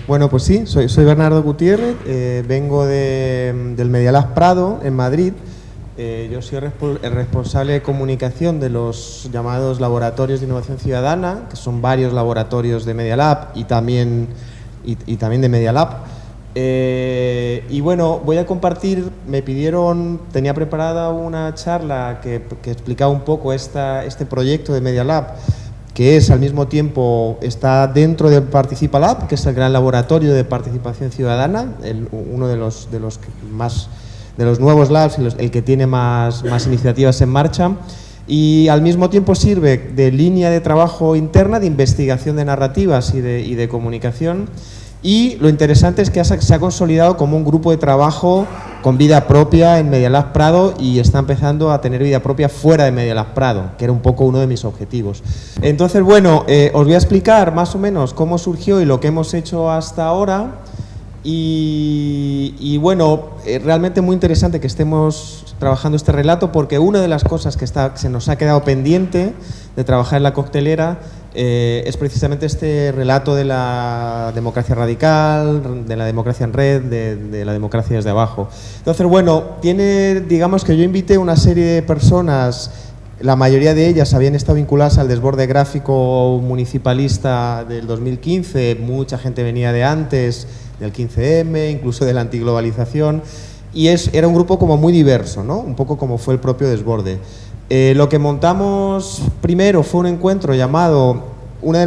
Bueno, pues sí, soy Bernardo Gutiérrez, vengo del Media Lab Prado, en Madrid. Yo soy el responsable de comunicación de los llamados laboratorios de innovación ciudadana, que son varios laboratorios de Media Lab y también de Media Lab. Y bueno, voy a compartir, tenía preparada una charla que explicaba un poco este proyecto de Media Lab, que es al mismo tiempo, está dentro del Participa Lab, que es el gran laboratorio de participación ciudadana, uno de los nuevos labs, el que tiene más iniciativas en marcha, y al mismo tiempo sirve de línea de trabajo interna de investigación de narrativas y de comunicación. Y lo interesante es que se ha consolidado como un grupo de trabajo con vida propia en Media Lab Prado y está empezando a tener vida propia fuera de Media Lab Prado, que era un poco uno de mis objetivos. Entonces, bueno, os voy a explicar más o menos cómo surgió y lo que hemos hecho hasta ahora. Y bueno, realmente muy interesante que estemos trabajando este relato, porque una de las cosas que se nos ha quedado pendiente de trabajar en la coctelera es precisamente este relato de la democracia radical, de la democracia en red, de la democracia desde abajo. Entonces, bueno, digamos que yo invité una serie de personas, la mayoría de ellas habían estado vinculadas al desborde gráfico municipalista del 2015, mucha gente venía de antes, del 15M, incluso de la antiglobalización, y era un grupo como muy diverso, ¿no? Un poco como fue el propio desborde. Lo que montamos primero fue un encuentro llamado, de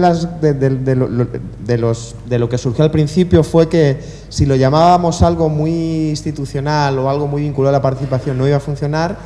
lo que surgió al principio fue que si lo llamábamos algo muy institucional o algo muy vinculado a la participación no iba a funcionar,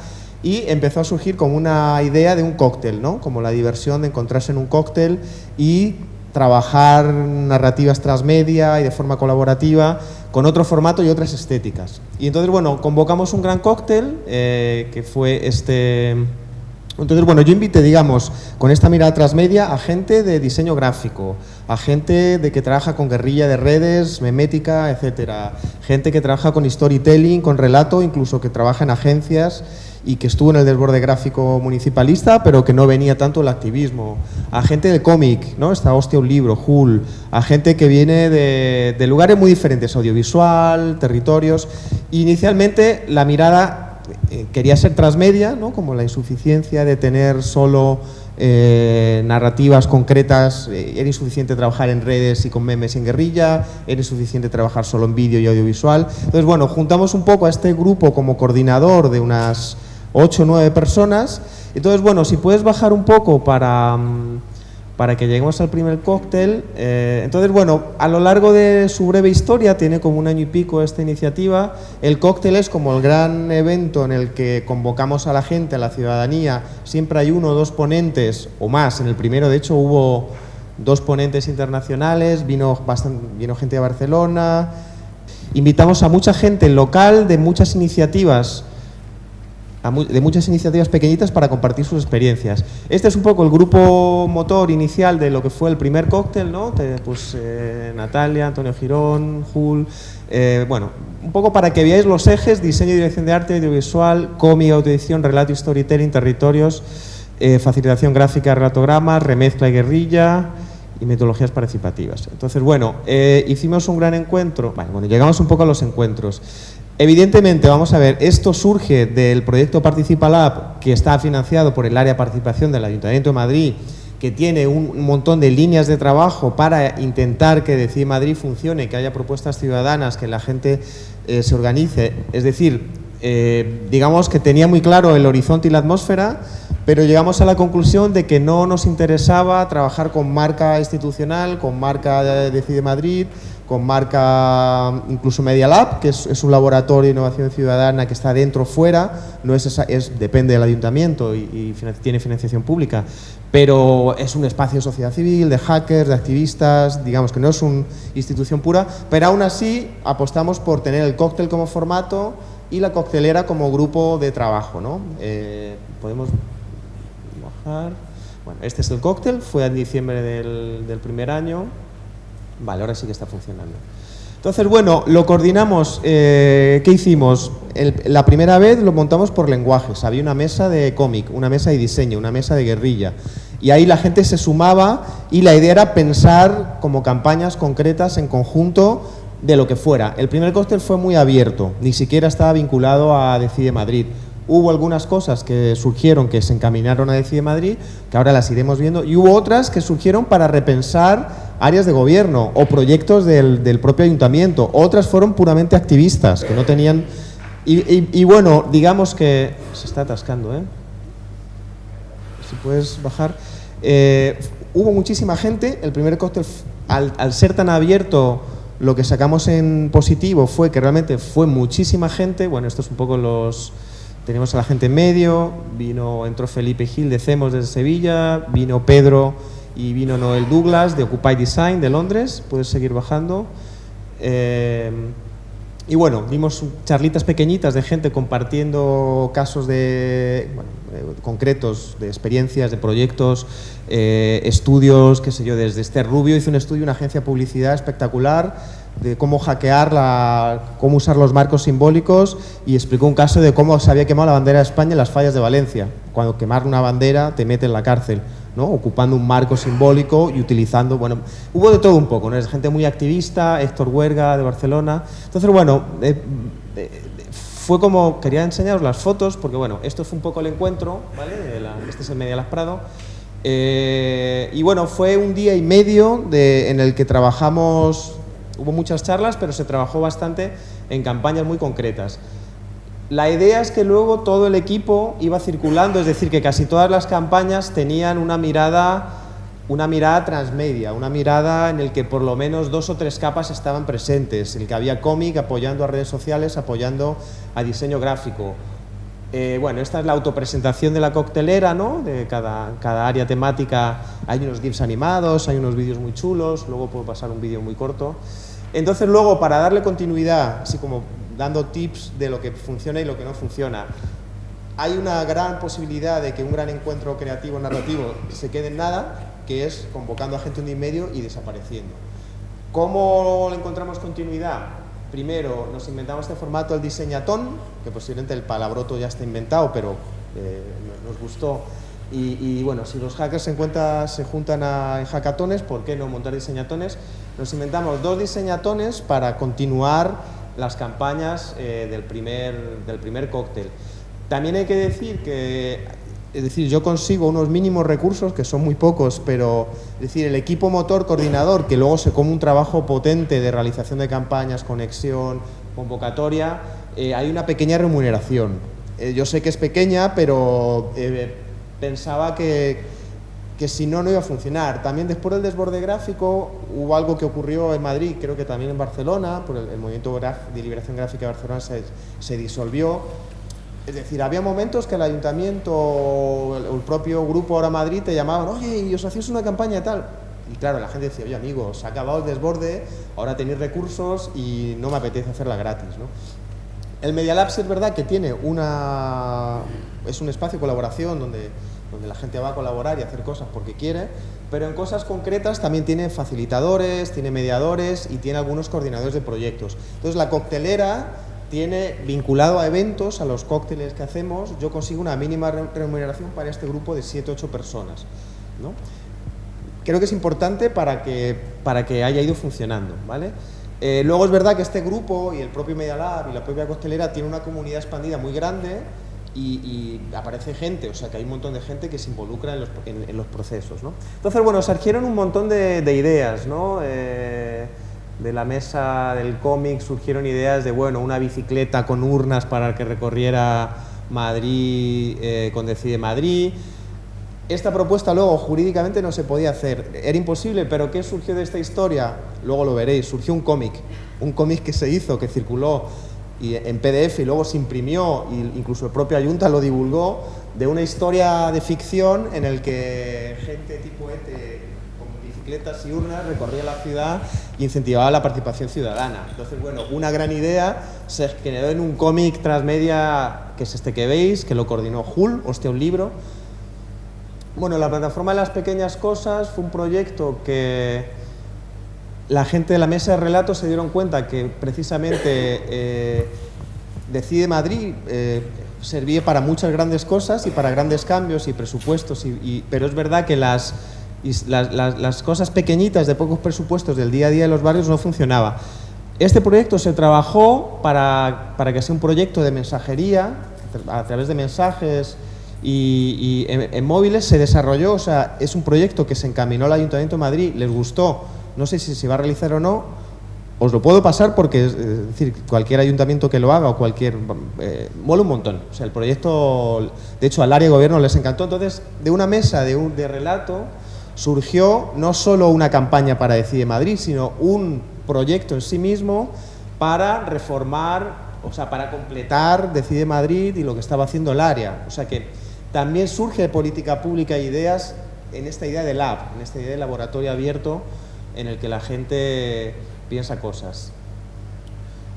y empezó a surgir como una idea de un cóctel, ¿no? Como la diversión de encontrarse en un cóctel y trabajar narrativas transmedia y de forma colaborativa con otro formato y otras estéticas. Y entonces, bueno, convocamos un gran cóctel que fue Entonces, bueno, yo invité, digamos, con esta mirada transmedia a gente de diseño gráfico, a gente que trabaja con guerrilla de redes, memética, etcétera, gente que trabaja con storytelling, con relato, incluso que trabaja en agencias y que estuvo en el desborde gráfico municipalista, pero que no venía tanto el activismo, a gente del cómic, ¿no? Está Hostia un libro, Hull, a gente que viene de lugares muy diferentes, audiovisual, territorios. Inicialmente la mirada quería ser transmedia, ¿no? Como la insuficiencia de tener solo narrativas concretas, era insuficiente trabajar en redes y con memes en guerrilla, era insuficiente trabajar solo en vídeo y audiovisual. Entonces, bueno, juntamos un poco a este grupo como coordinador de unas 8 o 9 personas. Entonces, bueno, si puedes bajar un poco para que lleguemos al primer cóctel. Entonces, bueno, a lo largo de su breve historia, tiene como 1 año y pico esta iniciativa, el cóctel es como el gran evento en el que convocamos a la gente, a la ciudadanía, siempre hay 1 o 2 ponentes o más. En el primero, de hecho, hubo 2 ponentes internacionales, vino gente de Barcelona, invitamos a mucha gente local de muchas iniciativas pequeñitas para compartir sus experiencias. Este es un poco el grupo motor inicial de lo que fue el primer cóctel, ¿no? Natalia, Antonio Girón, Hull, bueno, un poco para que veáis los ejes: diseño y dirección de arte, audiovisual, cómic, autoedición, relato y storytelling, territorios, facilitación gráfica, relatogramas, remezcla y guerrilla y metodologías participativas. Entonces, bueno, hicimos un gran encuentro. Bueno, llegamos un poco a los encuentros. Evidentemente, vamos a ver, esto surge del proyecto Participa Lab, que está financiado por el área de participación del Ayuntamiento de Madrid, que tiene un montón de líneas de trabajo para intentar que Decide Madrid funcione, que haya propuestas ciudadanas, que la gente se organice. Es decir, digamos que tenía muy claro el horizonte y la atmósfera, pero llegamos a la conclusión de que no nos interesaba trabajar con marca institucional, con marca Decide Madrid, con marca incluso Media Lab, que es un laboratorio de innovación ciudadana que está dentro o fuera, no depende del ayuntamiento y tiene financiación pública, pero es un espacio de sociedad civil, de hackers, de activistas, digamos que no es una institución pura, pero aún así apostamos por tener el cóctel como formato y la coctelera como grupo de trabajo, ¿no? Podemos bajar. Bueno, este es el cóctel, fue en diciembre del primer año. Vale, ahora sí que está funcionando. Entonces, bueno, lo coordinamos. ¿Qué hicimos? la primera vez lo montamos por lenguajes. Había una mesa de cómic, una mesa de diseño, una mesa de guerrilla. Y ahí la gente se sumaba y la idea era pensar como campañas concretas en conjunto de lo que fuera. El primer cóctel fue muy abierto, ni siquiera estaba vinculado a Decide Madrid. Hubo algunas cosas que surgieron que se encaminaron a Decide Madrid, que ahora las iremos viendo, y hubo otras que surgieron para repensar áreas de gobierno o proyectos del propio ayuntamiento. Otras fueron puramente activistas, que no tenían... Y bueno, digamos que... Se está atascando, ¿eh? Si puedes bajar. Hubo muchísima gente. El primer cóctel, al ser tan abierto, lo que sacamos en positivo fue que realmente fue muchísima gente. Bueno, esto es un poco los... Tenemos a la gente en medio, entró Felipe Gil de CEMOS desde Sevilla, vino Pedro y vino Noel Douglas de Occupy Design de Londres. Puedes seguir bajando. Y bueno, vimos charlitas pequeñitas de gente compartiendo casos concretos de experiencias, de proyectos, estudios, qué sé yo, desde Esther Rubio hizo un estudio, una agencia de publicidad espectacular de cómo hackear, cómo usar los marcos simbólicos, y explicó un caso de cómo se había quemado la bandera de España en las fallas de Valencia. Cuando quemar una bandera te mete en la cárcel, ¿no? Ocupando un marco simbólico y utilizando, bueno, hubo de todo un poco, ¿no? Es gente muy activista, Héctor Huerga de Barcelona. Entonces, bueno, fue como, quería enseñaros las fotos, porque bueno, esto fue un poco el encuentro, ¿vale? Este es el Media Lab Prado. Y bueno, fue un día y medio en el que trabajamos, hubo muchas charlas, pero se trabajó bastante en campañas muy concretas. La idea es que luego todo el equipo iba circulando, es decir, que casi todas las campañas tenían una mirada transmedia, una mirada en el que por lo menos 2 o 3 capas estaban presentes, en el que había cómic apoyando a redes sociales, apoyando a diseño gráfico. Bueno, esta es la autopresentación de la coctelera, ¿no? De cada área temática. Hay unos GIFs animados, hay unos vídeos muy chulos, luego puedo pasar un vídeo muy corto. Entonces luego, para darle continuidad, así como dando tips de lo que funciona y lo que no funciona, hay una gran posibilidad de que un gran encuentro creativo narrativo se quede en nada, que es convocando a gente un día y medio y desapareciendo. ¿Cómo le encontramos continuidad? Primero, nos inventamos este formato, el diseñatón, que posiblemente el palabroto ya está inventado, pero nos gustó. Y bueno, si los hackers se juntan en hackatones, ¿por qué no montar diseñatones? Nos inventamos 2 diseñatones para continuar las campañas del primer cóctel. También hay que decir que, yo consigo unos mínimos recursos, que son muy pocos, pero es decir, el equipo motor coordinador, que luego se come un trabajo potente de realización de campañas, conexión, convocatoria, hay una pequeña remuneración. Yo sé que es pequeña, pero pensaba que si no, no iba a funcionar. También después del desborde gráfico hubo algo que ocurrió en Madrid, creo que también en Barcelona, por el movimiento de liberación gráfica de Barcelona se disolvió. Es decir, había momentos que el ayuntamiento o el propio grupo Ahora Madrid te llamaban, oye, y os hacéis una campaña y tal. Y claro, la gente decía, oye amigos, se ha acabado el desborde, ahora tenéis recursos y no me apetece hacerla gratis, ¿no? El Media Lab es verdad que tiene es un espacio de colaboración donde la gente va a colaborar y hacer cosas porque quiere, pero en cosas concretas también tiene facilitadores, tiene mediadores y tiene algunos coordinadores de proyectos. Entonces la coctelera tiene, vinculado a eventos, a los cócteles que hacemos, yo consigo una mínima remuneración para este grupo de 7 o 8 personas, ¿no? Creo que es importante para que haya ido funcionando, ¿vale? Luego es verdad que este grupo y el propio Media Lab y la propia coctelera tiene una comunidad expandida muy grande y aparece gente, o sea que hay un montón de gente que se involucra en los procesos, ¿no? Entonces, bueno, surgieron un montón de ideas, ¿no? De la mesa del cómic surgieron ideas de, bueno, una bicicleta con urnas para que recorriera Madrid con Decide Madrid. Esta propuesta luego jurídicamente no se podía hacer, era imposible, pero ¿qué surgió de esta historia? Luego lo veréis, surgió un cómic que se hizo, que circuló en PDF y luego se imprimió, e incluso el propio Ayunta lo divulgó, de una historia de ficción en el que gente tipo ETE con bicicletas y urnas recorría la ciudad e incentivaba la participación ciudadana. Entonces, bueno, una gran idea se generó en un cómic transmedia, que es este que veis, que lo coordinó Jul, hostia, un libro. Bueno, la plataforma de las pequeñas cosas fue un proyecto que la gente de la mesa de relatos se dieron cuenta que precisamente Decide Madrid servía para muchas grandes cosas y para grandes cambios y presupuestos, pero es verdad que las cosas pequeñitas de pocos presupuestos del día a día de los barrios no funcionaba. Este proyecto se trabajó para que sea un proyecto de mensajería, a través de mensajes y en móviles se desarrolló, o sea, es un proyecto que se encaminó al Ayuntamiento de Madrid, les gustó, no sé si se va a realizar o no, os lo puedo pasar porque, es decir, cualquier ayuntamiento que lo haga o cualquier... mola un montón, o sea, el proyecto, de hecho, al área de gobierno les encantó, entonces, de una mesa de relato surgió no solo una campaña para Decide Madrid, sino un proyecto en sí mismo para reformar, o sea, para completar Decide Madrid y lo que estaba haciendo el área. O sea que también surge de política pública e ideas en esta idea de lab, en esta idea de laboratorio abierto en el que la gente piensa cosas.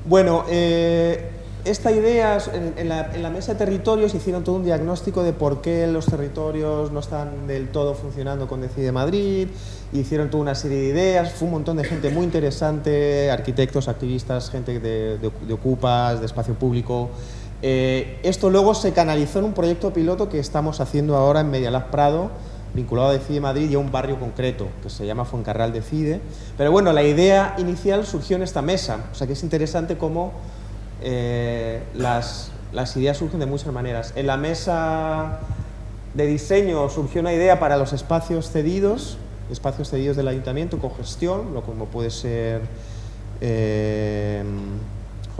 Bueno, esta idea, en la mesa de territorios hicieron todo un diagnóstico de por qué los territorios no están del todo funcionando con Decide Madrid, hicieron toda una serie de ideas, fue un montón de gente muy interesante, arquitectos, activistas, gente de ocupas, de espacio público. Esto luego se canalizó en un proyecto piloto que estamos haciendo ahora en Medialab Prado, vinculado a Decide Madrid y a un barrio concreto que se llama Fuencarral Decide. Pero bueno, la idea inicial surgió en esta mesa, o sea que es interesante cómo las ideas surgen de muchas maneras. En la mesa de diseño surgió una idea para los espacios cedidos del ayuntamiento con gestión, como puede ser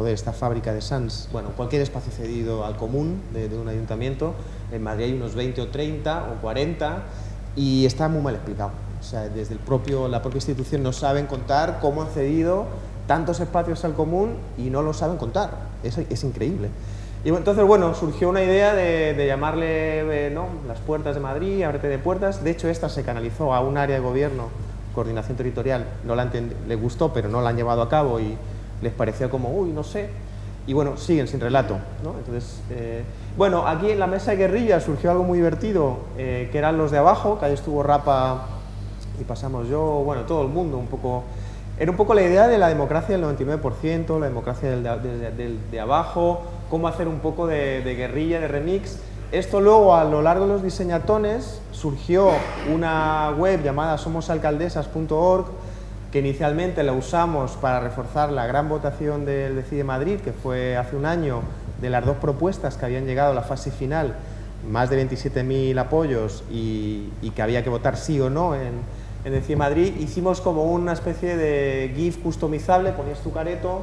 esta fábrica de Sans, bueno, cualquier espacio cedido al común de un ayuntamiento. En Madrid hay unos 20 o 30 o 40 y está muy mal explicado. O sea, desde la propia institución no saben contar cómo han cedido tantos espacios al común y no lo saben contar. Es increíble. Y entonces, bueno, surgió una idea de llamarle las puertas de Madrid, ábrete de puertas. De hecho, esta se canalizó a un área de gobierno, coordinación territorial, le gustó, pero no la han llevado a cabo y les parecía como, uy, no sé. Y bueno, siguen sin relato, ¿no? Entonces, bueno, aquí en la mesa de guerrilla surgió algo muy divertido, que eran los de abajo, que ahí estuvo Rapa y pasamos yo, bueno, todo el mundo un poco. Era un poco la idea de la democracia del 99%, la democracia de abajo, cómo hacer un poco de guerrilla, de remix. Esto luego, a lo largo de los diseñatones, surgió una web llamada somosalcaldesas.org, que inicialmente la usamos para reforzar la gran votación del Decide Madrid, que fue hace un año, de las dos propuestas que habían llegado a la fase final, más de 27.000 apoyos y que había que votar sí o no en Decide Madrid. Hicimos como una especie de GIF customizable, ponías tu careto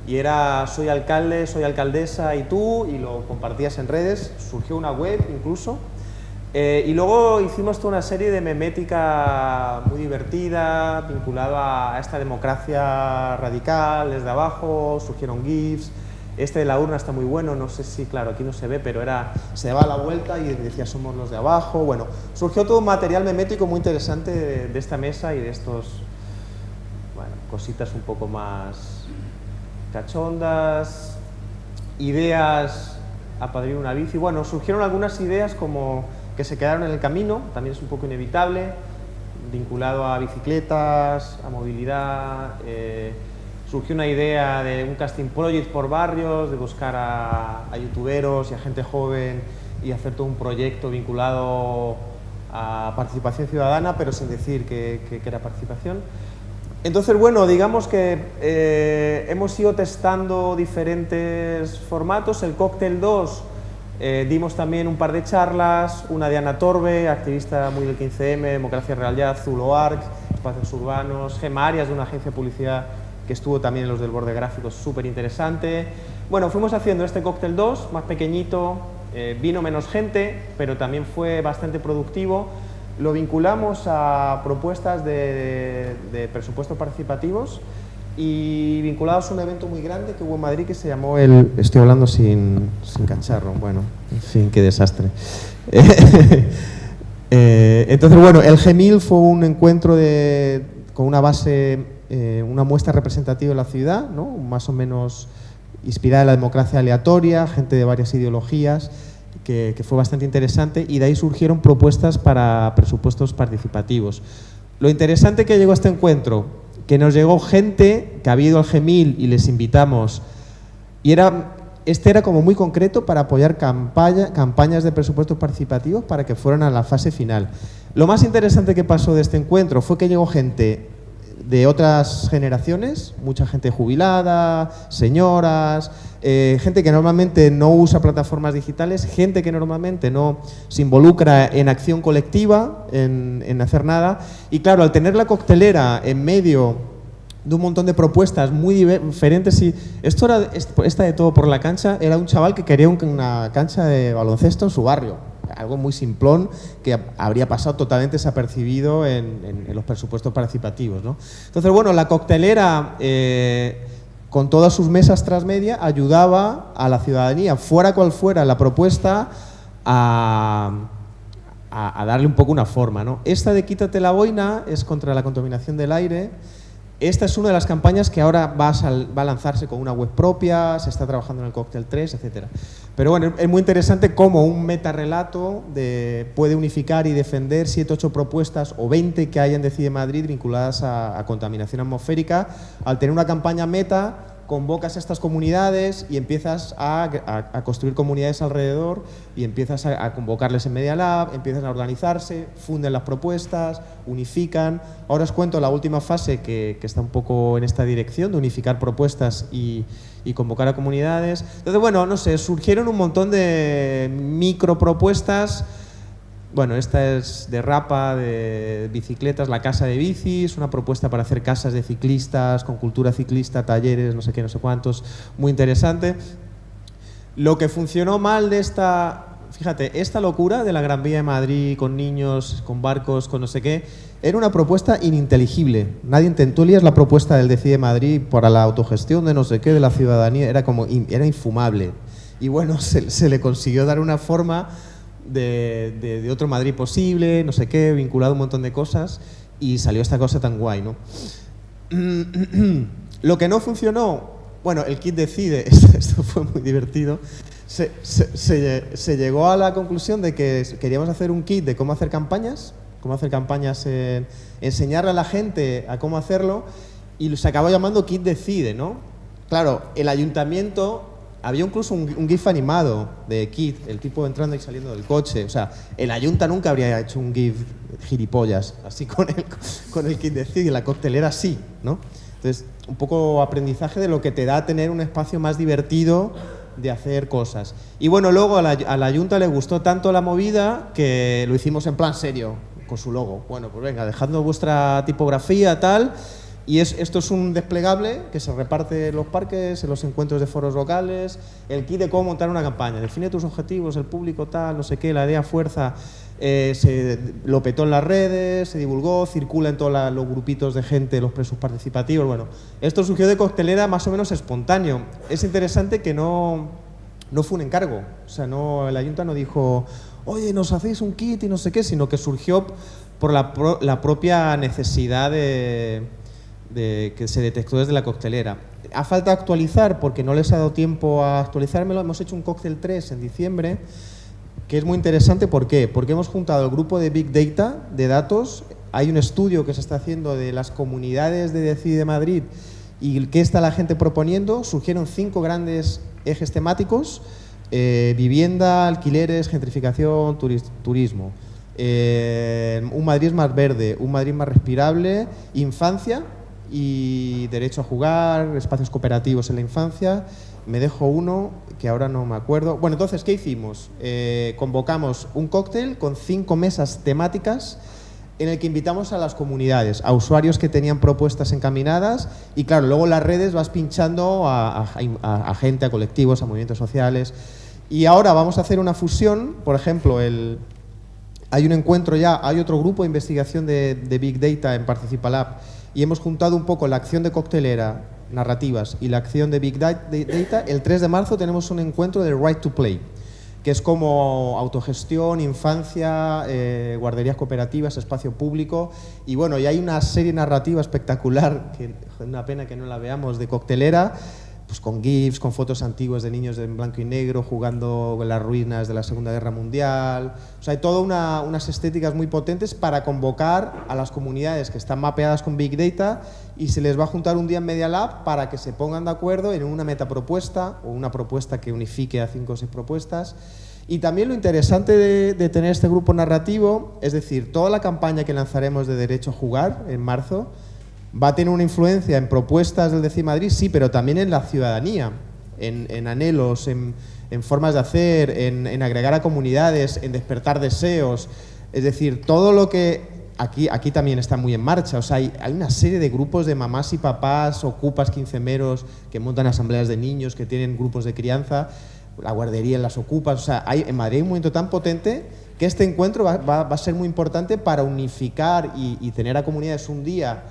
y era soy alcalde, soy alcaldesa y tú, y lo compartías en redes, surgió una web incluso. Y luego hicimos toda una serie de memética muy divertida, vinculada a esta democracia radical, desde abajo, surgieron GIFs. Este de la urna está muy bueno, no sé si, claro, aquí no se ve, pero se daba la vuelta y decía somos los de abajo. Bueno, surgió todo un material memético muy interesante de esta mesa y de estos, bueno, cositas un poco más cachondas, ideas a padrir una bici. Bueno, surgieron algunas ideas como que se quedaron en el camino, también es un poco inevitable, vinculado a bicicletas, a movilidad. Surgió una idea de un casting project por barrios, de buscar a youtuberos y a gente joven y hacer todo un proyecto vinculado a participación ciudadana, pero sin decir que era participación. Entonces, bueno, digamos que hemos ido testando diferentes formatos. El Cóctel 2 dimos también un par de charlas, una de Ana Torbe, activista muy del 15M, Democracia Real Ya, Zuloarc, Espacios Urbanos, Gema Arias, de una agencia de publicidad que estuvo también en los del Borde Gráfico, súper interesante. Bueno, fuimos haciendo este Cóctel 2, más pequeñito, vino menos gente, pero también fue bastante productivo. Lo vinculamos a propuestas de presupuestos participativos y vinculados a un evento muy grande que hubo en Madrid que se llamó Estoy hablando sin cacharro, bueno, en fin, qué desastre. Entonces, bueno, el G1000 fue un encuentro con una base, una muestra representativa de la ciudad, ¿no? Más o menos inspirada en la democracia aleatoria, gente de varias ideologías, que fue bastante interesante, y de ahí surgieron propuestas para presupuestos participativos. Lo interesante que llegó a este encuentro, que nos llegó gente que había ido al G1000 y les invitamos, y era este era como muy concreto para apoyar campañas de presupuestos participativos para que fueran a la fase final. Lo más interesante que pasó de este encuentro fue que llegó gente de otras generaciones, mucha gente jubilada, señoras, gente que normalmente no usa plataformas digitales, gente que normalmente no se involucra en acción colectiva, en hacer nada. Y claro, al tener la coctelera en medio de un montón de propuestas muy diferentes, y esto era, esta de todo por la cancha, era un chaval que quería una cancha de baloncesto en su barrio. Algo muy simplón que habría pasado totalmente desapercibido en los presupuestos participativos, ¿no? Entonces, bueno, la coctelera, con todas sus mesas transmedia, ayudaba a la ciudadanía, fuera cual fuera la propuesta, a darle un poco una forma, ¿no? Esta de Quítate la boina es contra la contaminación del aire. Esta es una de las campañas que ahora va a lanzarse con una web propia, se está trabajando en el Cóctel 3, etc. Pero bueno, es muy interesante cómo un metarrelato puede unificar y defender 7 o 8 propuestas o 20 que hay en Decide Madrid vinculadas a contaminación atmosférica. Al tener una campaña meta, convocas a estas comunidades y empiezas a construir comunidades alrededor y empiezas a convocarles en Media Lab, empiezan a organizarse, funden las propuestas, unifican. Ahora os cuento la última fase que está un poco en esta dirección, de unificar propuestas y convocar a comunidades. Entonces, bueno, no sé, surgieron un montón de micropropuestas. Bueno, esta es de Rapa, de bicicletas, la casa de bicis, una propuesta para hacer casas de ciclistas, con cultura ciclista, talleres, no sé qué, no sé cuántos, muy interesante. Lo que funcionó mal de esta, fíjate, esta locura de la Gran Vía de Madrid, con niños, con barcos, con no sé qué, era una propuesta ininteligible. Nadie intentó leer la propuesta del Decide Madrid para la autogestión de no sé qué, de la ciudadanía, era infumable. Y bueno, se le consiguió dar una forma de otro Madrid posible, no sé qué, vinculado a un montón de cosas, y salió esta cosa tan guay, ¿no? Lo que no funcionó, bueno, el kit Decide, esto fue muy divertido, se llegó a la conclusión de que queríamos hacer un kit de cómo hacer campañas, enseñarle a la gente a cómo hacerlo, y se acabó llamando kit Decide, ¿no? Claro, el ayuntamiento... Había incluso un GIF animado de Kid, el tipo entrando y saliendo del coche. O sea, el Ayunta nunca habría hecho un GIF gilipollas, así con el Kid de Cid, y la coctelera sí, ¿no? Entonces, un poco aprendizaje de lo que te da tener un espacio más divertido de hacer cosas. Y bueno, luego a la Ayunta le gustó tanto la movida que lo hicimos en plan serio, con su logo. Bueno, pues venga, dejando vuestra tipografía, tal... Y esto es un desplegable que se reparte en los parques, en los encuentros de foros locales, el kit de cómo montar una campaña. Define tus objetivos, el público tal, no sé qué, la idea fuerza, lo petó en las redes, se divulgó, circula en todos los grupitos de gente, los presos participativos. Bueno, esto surgió de coctelera más o menos espontáneo. Es interesante que no fue un encargo, o sea, el Ayunta no dijo, oye, nos hacéis un kit y no sé qué, sino que surgió por la propia necesidad que se detectó desde la coctelera. Ha falta actualizar, porque no les ha dado tiempo a actualizármelo. Hemos hecho un Cóctel 3 en diciembre, que es muy interesante. ¿Por qué? Porque hemos juntado el grupo de Big Data, de datos. Hay un estudio que se está haciendo de las comunidades de Decide Madrid y qué está la gente proponiendo. Surgieron 5 grandes ejes temáticos: vivienda, alquileres, gentrificación, turismo. Un Madrid más verde, un Madrid más respirable, infancia y derecho a jugar, espacios cooperativos en la infancia. Me dejo uno que ahora no me acuerdo. Bueno, entonces, ¿qué hicimos? Convocamos un cóctel con 5 mesas temáticas en el que invitamos a las comunidades, a usuarios que tenían propuestas encaminadas, y claro, luego en las redes vas pinchando a gente, a colectivos, a movimientos sociales. Y ahora vamos a hacer una fusión. Por ejemplo, hay un encuentro ya, hay otro grupo de investigación de Big Data en Participalab, y hemos juntado un poco la acción de coctelera, narrativas, y la acción de Big Data. El 3 de marzo tenemos un encuentro de Right to Play, que es como autogestión, infancia, guarderías cooperativas, espacio público. Y bueno, y hay una serie narrativa espectacular, que es una pena que no la veamos, de coctelera, pues con GIFs, con fotos antiguas de niños en blanco y negro jugando en las ruinas de la Segunda Guerra Mundial. O sea, hay todas unas estéticas muy potentes para convocar a las comunidades que están mapeadas con Big Data y se les va a juntar un día en Media Lab para que se pongan de acuerdo en una metapropuesta o una propuesta que unifique a 5 o 6 propuestas. Y también lo interesante de tener este grupo narrativo, es decir, toda la campaña que lanzaremos de Derecho a Jugar en marzo, va a tener una influencia en propuestas del DCI Madrid, sí, pero también en la ciudadanía, en anhelos, en formas de hacer, en agregar a comunidades, en despertar deseos. Es decir, todo lo que aquí también está muy en marcha. O sea, hay una serie de grupos de mamás y papás, ocupas, quincemeros, que montan asambleas de niños, que tienen grupos de crianza, la guardería en las ocupas. O sea, en Madrid hay un momento tan potente que este encuentro va a ser muy importante para unificar y tener a comunidades un día.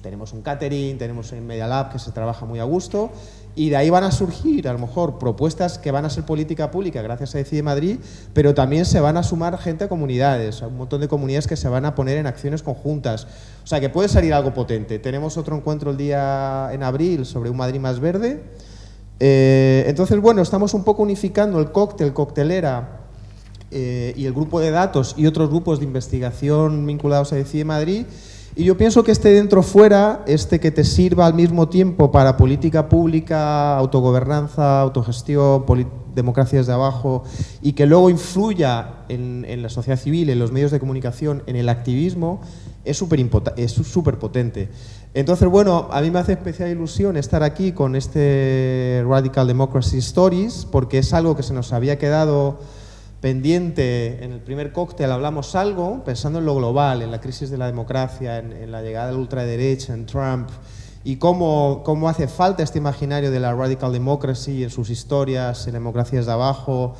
Tenemos un catering, tenemos un Media Lab que se trabaja muy a gusto y de ahí van a surgir a lo mejor propuestas que van a ser política pública gracias a DCI Madrid, pero también se van a sumar gente a comunidades, a un montón de comunidades que se van a poner en acciones conjuntas. O sea que puede salir algo potente. Tenemos otro encuentro el día en abril sobre un Madrid más verde. Entonces, bueno, estamos un poco unificando el cóctel, coctelera y el grupo de datos y otros grupos de investigación vinculados a DCI Madrid. Y yo pienso que este dentro-fuera, que te sirva al mismo tiempo para política pública, autogobernanza, autogestión, democracia desde abajo, y que luego influya en la sociedad civil, en los medios de comunicación, en el activismo, es súper potente. Entonces, bueno, a mí me hace especial ilusión estar aquí con este Radical Democracy Stories, porque es algo que se nos había quedado pendiente. En el primer cóctel hablamos algo, pensando en lo global, en la crisis de la democracia, en la llegada de la ultraderecha, en Trump, y cómo hace falta este imaginario de la Radical Democracy en sus historias, en democracias de abajo,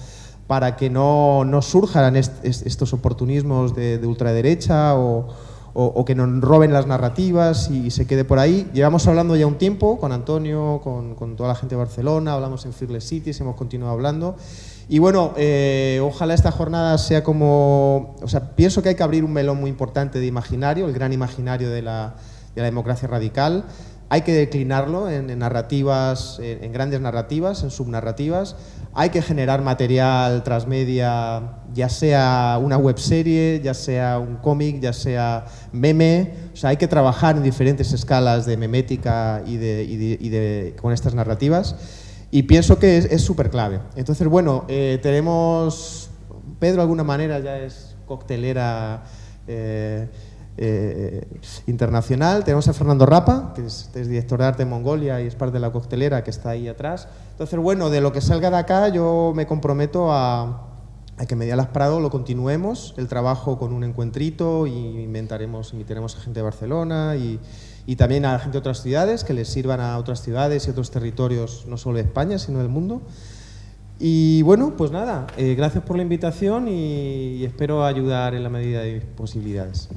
para que no surjan estos oportunismos de ultraderecha o que nos roben las narrativas y se quede por ahí. Llevamos hablando ya un tiempo con Antonio, con toda la gente de Barcelona, hablamos en Fearless Cities, hemos continuado hablando. Y bueno, ojalá esta jornada sea como... O sea, pienso que hay que abrir un melón muy importante de imaginario, el gran imaginario de la democracia radical. Hay que declinarlo en narrativas, en grandes narrativas, en subnarrativas. Hay que generar material transmedia, ya sea una webserie, ya sea un cómic, ya sea meme. O sea, hay que trabajar en diferentes escalas de memética con estas narrativas. Y pienso que es súper clave. Entonces, bueno, tenemos... Pedro, de alguna manera, ya es coctelera internacional. Tenemos a Fernando Rapa, que es director de arte en Mongolia y es parte de la coctelera, que está ahí atrás. Entonces, bueno, de lo que salga de acá, yo me comprometo a que Media Lab Prado lo continuemos, el trabajo con un encuentrito, y invitaremos a gente de Barcelona y también a gente de otras ciudades, que les sirvan a otras ciudades y otros territorios, no solo de España, sino del mundo. Y bueno, pues nada, gracias por la invitación y espero ayudar en la medida de mis posibilidades.